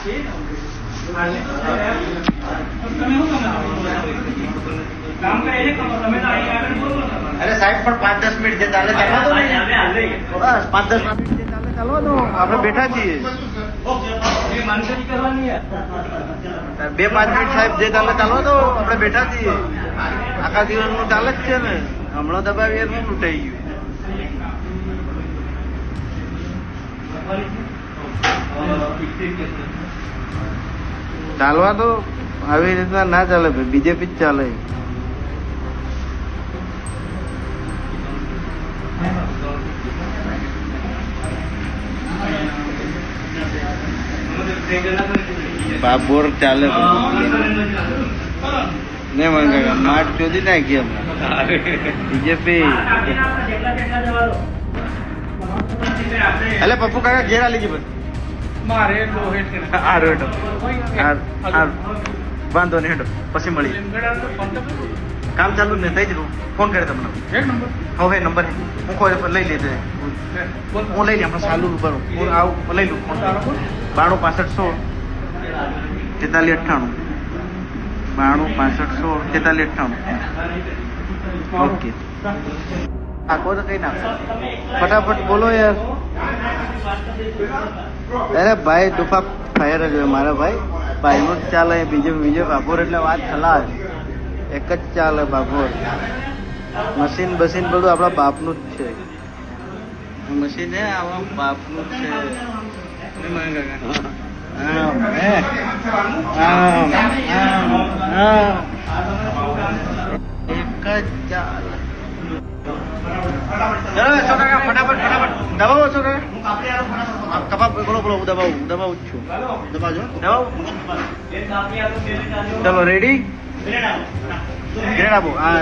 અરે સાહેબ પણ 5-10 મિનિટ જે ચાલે ચાલવા દો ને. બસ 5-10 મિનિટ જે ચાલે ચાલવા દો. આપણે બેઠા છીએ. 2-5 મિનિટ સાહેબ જે ચાલે ચાલવા દો. આપણે બેઠા છીએ. આખા દિવસનું ચાલે જ છે ને. હમણાં દબાવીએ તો લૂંટાઈ ગયું. ચાલવા તો આવી રીતના ના ચાલે ભાઈ. બીજેપી જ ચાલે. બાબોર ચાલે ને મને માટ શોધી નાખી અમે બીજેપી. એટલે પપ્પુ કાકા ઘેર આલી ગઈ વાંધો નહીં હેડો પછી મળી કામ ચાલુ ને થઈ જતું. ફોન કરે તમને હવે નંબર હું કોઈ લઈ લેજે. હું લઈ લઈ આપણે ચાલુ બરોબર હું આવું લઈ લઉં. 92 65 16 43 98 92 65 16 43 98 ઓકે. આખો તો કઈ ના ફટાફટ બોલો યાર. અરે ભાઈ દુફા ફાયર જ હોય મારા ભાઈનું જ ચાલે. બીજો બાપોર એટલે વાત ખલાસ. એક જ ચાલે બાપોર. મશીન બસીન બધું આપણા બાપનું જ છે. મશીન હે આપણા બાપનું જ છે. એક જ ચાલે. ફટાફટ દબાવો છો કપા બોલો દબાવું જ છું. દબાવો ચલો રેડી. ગ્રેડ આપો. હા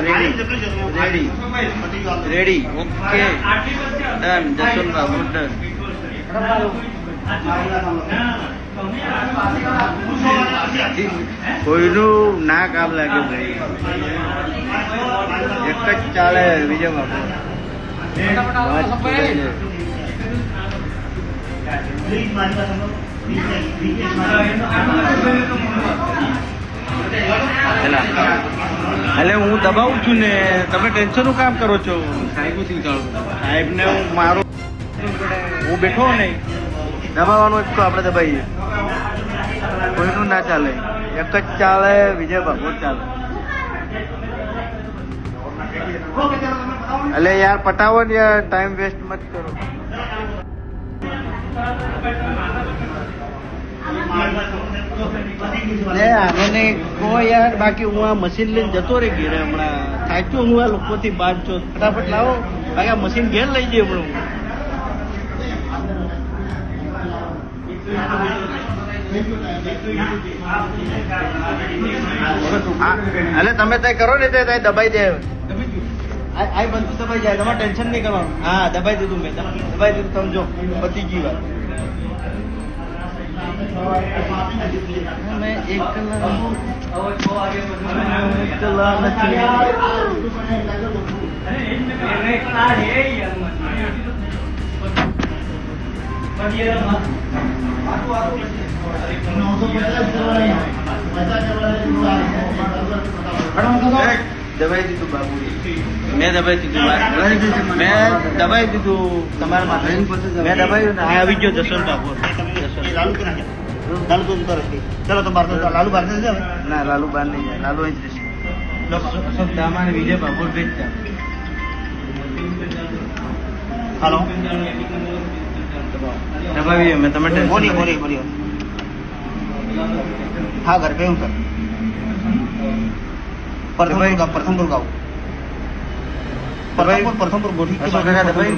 ready okay done. Jaswantbhai done. કોઈનું ના કામ લાગે ભાઈ. એક જ ચાલે બીજો બાપુ. એટલે હું દબાવું છું ને તમે ટેન્શન નું કામ કરો છો. સાહેબ ને હું મારો હું બેઠો નહીં દબાવવાનું જ તો આપણે દબાઈએ. કોઈનું ના ચાલે. એક જ ચાલે વિજય ભાગવત ચાલે. એટલે યાર પટાવો ને યાર. ટાઈમ વેસ્ટ મત કરો. આને કહો યાર. બાકી હું આ મશીન લઈને જતો રહી ઘેરે. હમણાં થાક્યો હું આ લોકોથી બાદ છો. ફટાફટ લાવો બાકી આ મશીન ઘેર લઈ જઈએ હમણાં. એટલે તમે તય કરો ને તે દબાઈ જાય. આ બધું દબાઈ જાય. તમારે ટેન્શન નહીં કરવાનું. હા દબાઈ દીધું મેં. દબાઈ દીધું સમજો પતી ગઈ વાત. મેં એકલા દબાઈ દીધું બાબુ. મેં દબાઈ દીધું તમારા માથે. મેં દબાવ્યું ને આવી ગયો જસવંત બાબુ. ચલો તો લાલુ બહાર ના. લાલુ બહાર નહીં જાય. લાલુ અહીં જ રહેશે. તમારે વિજય બાબુ ભેજતા. હાલો દબાવીએ મેં. તમે બોલી. હા ઘર पे हूँ सर. प्रथमपुर गाँव. प्रथमपुर गोठी के बाद दबाई.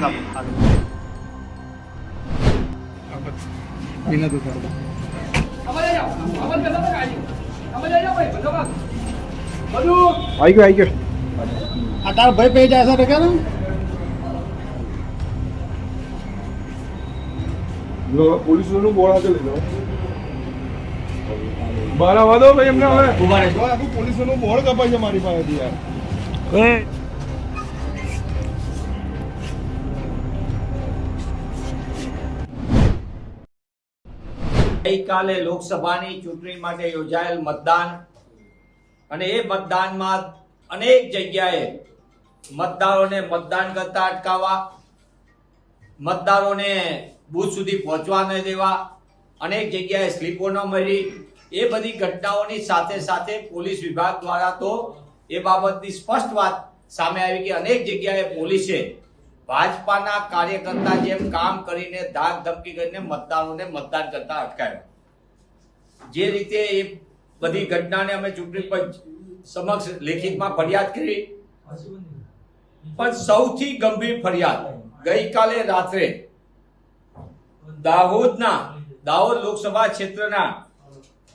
आई गयो आ तार भाई पे जाए सर क्या लो पुलिस નું બોર્ડ હાથે લઈ લો બહાર આવવા દો ભાઈ એમને હવે ઉભા રહેજો આખું પોલીસ નું બોર્ડ કપાય છે મારી પાસેથી યાર ગઈકાલે લોકસભાની ચૂંટણી માટે યોજાયેલ મતદાન અને એ મતદાનમાં અનેક જગ્યાએ મતદારોને મતદાન કરતા અટકાવવા, મતદારોને બૂથ સુધી પહોંચવા ન દેવા, અનેક જગ્યાએ સ્લીપો ન મળી, એ બધી ઘટનાઓની સાથે સાથે પોલીસ વિભાગ દ્વારા તો એ બાબતની સ્પષ્ટ વાત સામે આવી કે અનેક જગ્યાએ પોલીસે ભાજપાના કાર્યકર્તા જેમ કામ કરીને ધાક ધમકી કરીને મતદારોને મતદાન કરતા અટકાવ્યા. જે રીતે એ બધી ઘટનાને અમે ચૂંટણી પંચ સમક્ષ લેખિતમાં ફરિયાદ કરી, પણ સૌથી ગંભીર ફરિયાદ ગઈકાલે રાત્રે દાહોદ લોકસભા ક્ષેત્રના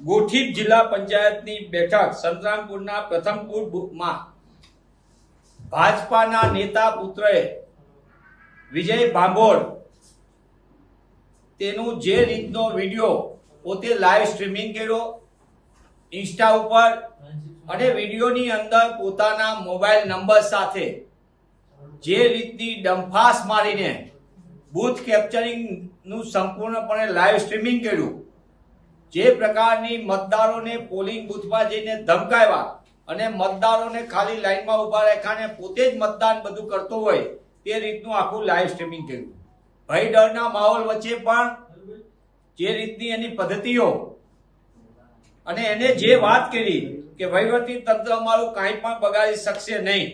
ગોઠીપ જિલ્લા પંચાયતની બેઠક સંતરામપુરના પ્રથમપુરમાં ભાજપાના નેતા પુત્રએ વિજય ભાંભોળ તેનું જે રીતનો વિડીયો પોતે લાઈવ સ્ટ્રીમિંગ કર્યો ઇન્સ્ટા ઉપર, અને વિડીયોની અંદર પોતાના મોબાઈલ નંબર સાથે જે રીતની ડંફાસ મારીને બૂથ કેપ્ચરિંગ નું સંપૂર્ણપણે લાઈવ સ્ટ્રીમિંગ કર્યું, જે પ્રકારની મતદારોને પોલિંગ બૂથમાં જઈને ધમકાવ્યા અને મતદારોને ખાલી લાઈનમાં ઉભા રાખ્યા ને પોતે જ મતદાન બધું કરતો હોય તે રીતનું આખું લાઈવ સ્ટ્રીમિંગ કર્યું. ભય ડરના માહોલ વચ્ચે પણ જે રીતની એની પદ્ધતિઓ અને એને જે વાત કરી કે વહીવટી તંત્ર અમારું કાંઈ પણ બગાડી શકશે નહીં,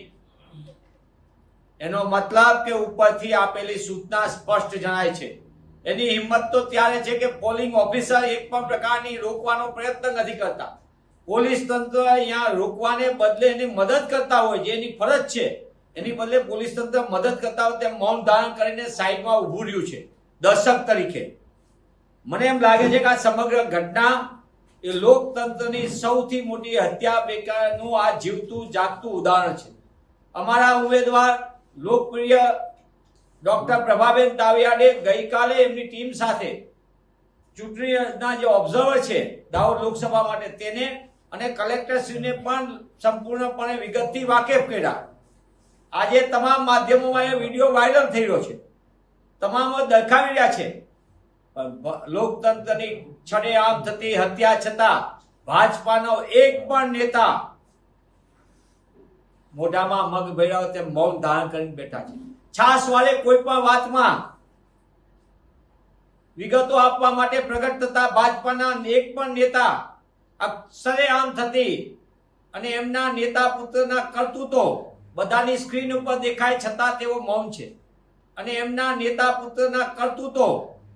એનો મતલબ કે ઉપરથી આપેલી સૂચના સ્પષ્ટ જણાય છે. એની હિંમત તો ત્યારે છે કે પોલિંગ ઓફિસર એક પણ પ્રકારની રોકવાનો પ્રયત્ન નથી કરતા. પોલીસ તંત્ર અહીંયા રોકવાને બદલે એની મદદ કરતા હોય, જે એની ફરજ છે એની બદલે પોલીસ તંત્ર મદદ કરતા હોય તેમ મૌન ધારણ કરીને સાઈડમાં ઊભું રહ્યું છે દર્શક તરીકે. મને એમ લાગે છે કે આ સમગ્ર ઘટના એ લોકતંત્રની સૌથી મોટી હત્યા બેકારનું આ જીવતું જાગતું ઉદાહરણ છે. અમારા ઉમેદવાર લોકપ્રિય ડોક્ટર પ્રભાબેન તાવિયાડે ગઈકાલે એમની ટીમ સાથે ચૂંટણીના જે ઓબ્ઝર્વર છે દાહોદ લોકસભા માટે તેને અને કલેક્ટરશ્રીને પણ સંપૂર્ણપણે વિગતથી વાકેફ કર્યા. આજે તમામ માધ્યમોમાં એ વિડીયો વાયરલ થઈ રહ્યો છે, તમામ દર્શાવી રહ્યા છે. લોકતંત્રની છડેઆમ થતી હત્યા છતાં ભાજપાનો એક પણ નેતા મોઢામાં મગ ભર્યા તેમ મૌન ધારણ કરીને બેઠા છે. છાસ વાળે કોઈ પણ વાતમાં વિગતો આપવા માટે પ્રગટ થતા ભાજપાના એક પણ નેતા સરેઆમ થતી અને એમના નેતા પુત્રના કરતૂતો બધાની સ્ક્રીન ઉપર દેખાય છતાં તેઓ મૌન છે, અને એમના નેતા પુત્રના કરતૂતો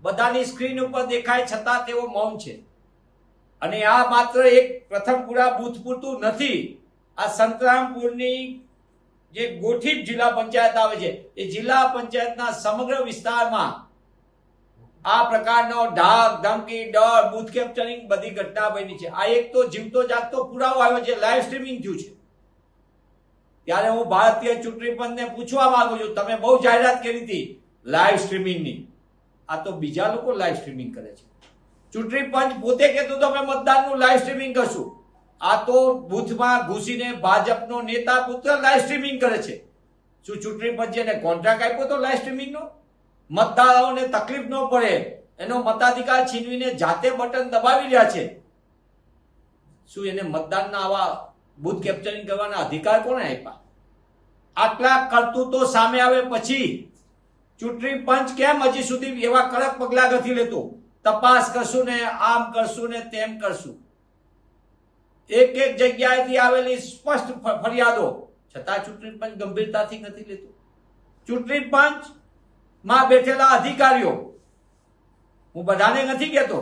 બધાની સ્ક્રીન ઉપર દેખાય છતાં તેઓ મૌન છે. અને આ માત્ર એક પ્રથમપુરા બૂથ પૂરતું નથી, આ સંતરામપુરની જે ગોઠીપ જિલ્લા પંચાયત આવે છે એ જિલ્લા પંચાયતના સમગ્ર વિસ્તારમાં આ પ્રકારનો ધાક ધમકી ડર બૂથ કેપ્ચરિંગ બધી ઘટના બની છે. આ એક તો જીવતો જાગતો પુરાવો આવ્યો છે, લાઈવ સ્ટ્રીમિંગ થયું છે. ત્યારે હું ભારતીય ચૂંટણી પંચને પૂછવા માંગુ છું, તમે બહુ જાહેરાત કરી હતી લાઈવ સ્ટ્રીમિંગની, આ તો બીજા લોકો લાઈવ સ્ટ્રીમિંગ કરે છે. ચૂંટણી પંચ પોતે કહેતું તમે મતદાનનું લાઈવ સ્ટ્રીમિંગ કરશું, આ તો બૂથમાં ઘૂસીને ભાજપનો નેતા પુત્ર લાઈવ સ્ટ્રીમિંગ કરે છે. શું ચૂંટણી પંચે એને કોન્ટ્રાક્ટ આપ્યો તો લાઈવ સ્ટ્રીમિંગનો? મતદારોને તકલીફ ન પડે એનો મતાધિકાર છીનવીને જાતે બટન દબાવી રહ્યા છે. શું એને મતદાનના આવા બૂથ કેપ્ચરિંગ કરવાના અધિકાર કોણે આપ્યા? આટલા કરતૂતો સામે આવે પછી ચૂંટણી પંચ કેમ હજી સુધી એવા કડક પગલા નથી લેતું? તપાસ કરશું ને આમ કરશું ને તેમ કરશું. એક એક જગ્યાએથી આવેલી સ્પષ્ટ ફરિયાદો છતાં ચૂંટણી પંચ ગંભીરતાથી નથી લેતું. ચૂંટણી પંચ માં બેઠેલા અધિકારીઓ, હું બધાને નથી કહેતો,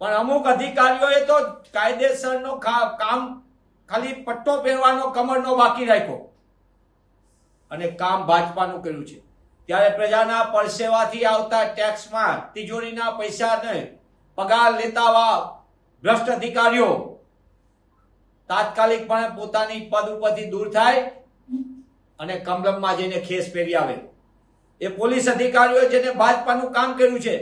પણ અમુક અધિકારીઓએ તો કાયદેસરનો કામ ખાલી પટ્ટો પહેરવાનો કમરનો બાકી રાખ્યો અને કામ ભાજપાનું કર્યું છે. ત્યારે પ્રજાના પરસેવાથી આવતા ટેક્સમાં તિજોરીના પૈસાને પગાર લેતા ભ્રષ્ટ અધિકારીઓ તાત્કાલિકપણે પોતાની પદ ઉપરથી દૂર થાય અને કમલમમાં જઈને ખેસ પહેરી આવે. એ પોલીસ અધિકારીઓ જેને ભાજપાનું કામ કર્યું છે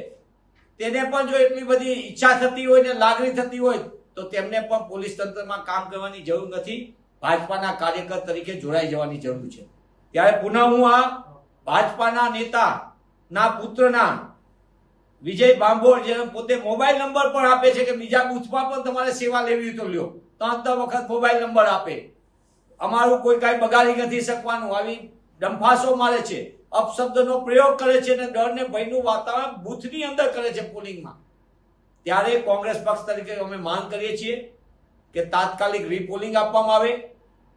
તેને પણ જો એટલી બધી ઈચ્છા થતી હોય ને લાગણી થતી હોય તો તેમને પણ પોલીસ તંત્રમાં કામ કરવાની જરૂર નથી, ભાજપાના કાર્યકર તરીકે જોડાઈ જવાની જરૂર છે. ત્યારે પુનઃ હું આ ભાજપાના નેતાના પુત્રના વિજય ભાંભોળ જે પોતે મોબાઈલ નંબર પણ આપે છે કે બીજા બૂથમાં પણ તમારે સેવા લેવી તો લ્યો, 3 વખત મોબાઈલ નંબર આપે. અમારું કોઈ કાંઈ બગાડી નથી શકવાનું, આવી ડંફાસો મારે છે, અપશબ્દનો પ્રયોગ કરે છે અને ડર ને ભયનું વાતાવરણ બૂથની અંદર કરે છે પોલિંગમાં. ત્યારે કોંગ્રેસ પક્ષ તરીકે અમે માંગ કરીએ છીએ કે તાત્કાલિક રીપોલિંગ આપવામાં આવે.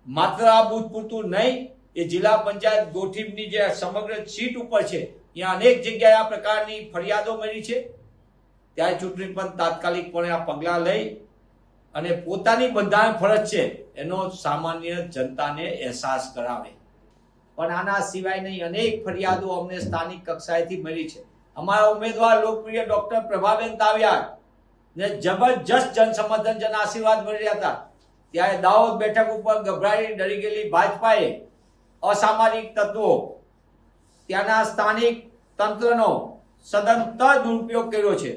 માત્ર આ બૂથ પૂરતું નહીં, એ જિલ્લા પંચાયત ગોઠીની જે સમગ્ર સીટ ઉપર છે ત્યાં અનેક જગ્યાએ આ પ્રકારની ફરિયાદો મળી છે. ત્યારે ચૂંટણી પંચ તાત્કાલિકપણે આ પગલાં લઈ અને પોતાની બંધારણ ફરજ છે એનો સામાન્ય જનતાને અહેસાસ કરાવે. પણ આના સિવાય નહીં અનેક ફરિયાદો અમને સ્થાનિક કક્ષાએથી મળી છે. અમારા ઉમેદવાર લોકપ્રિય ડોક્ટર પ્રભાબેન તાવિયા ને જબરજસ્ત જનસમર્થન જન આશીર્વાદ મળી રહ્યા હતા. ત્યારે દાહોદ બેઠક ઉપર ગભરાઈ ડરી ગયેલી ભાજપાએ અસામાજિક તત્વો ત્યાંના સ્થાનિક તંત્રનો સદંતર દુરુપયોગ કર્યો છે.